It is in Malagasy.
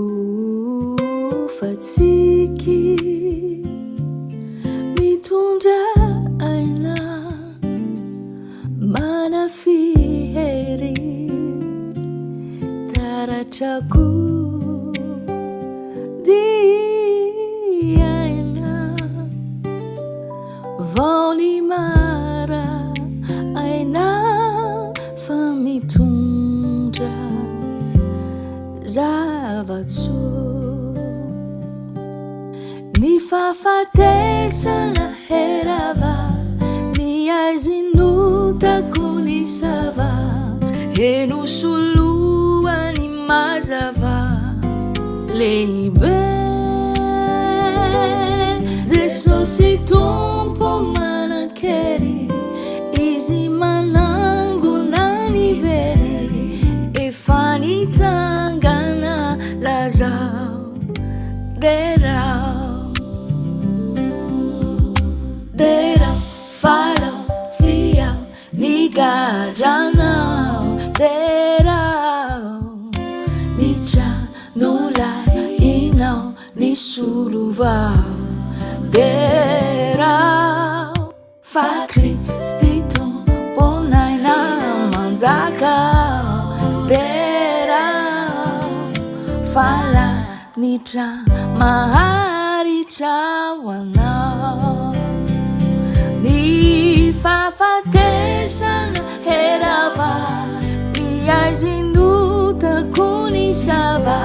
Ooooo fa tsiky mitondra aina Manafy hery taratrako diaina vaon'ny maraina fa mitondra zava-tsoa ny fahafatesana rava ny haizin'ota nisava nosoloan'ny mazava lehibe Jesosy Tompo manan-kery izy manangona ny very efa nitsangana lazao Derao falao tsiao ny gadranao Derao ny tranolainao nisolo Derao fa Kristy Tompon'aina manjaka Derao fa lanitra maharitra hoanao ny fahafatesana rava ny haizin'ota nisava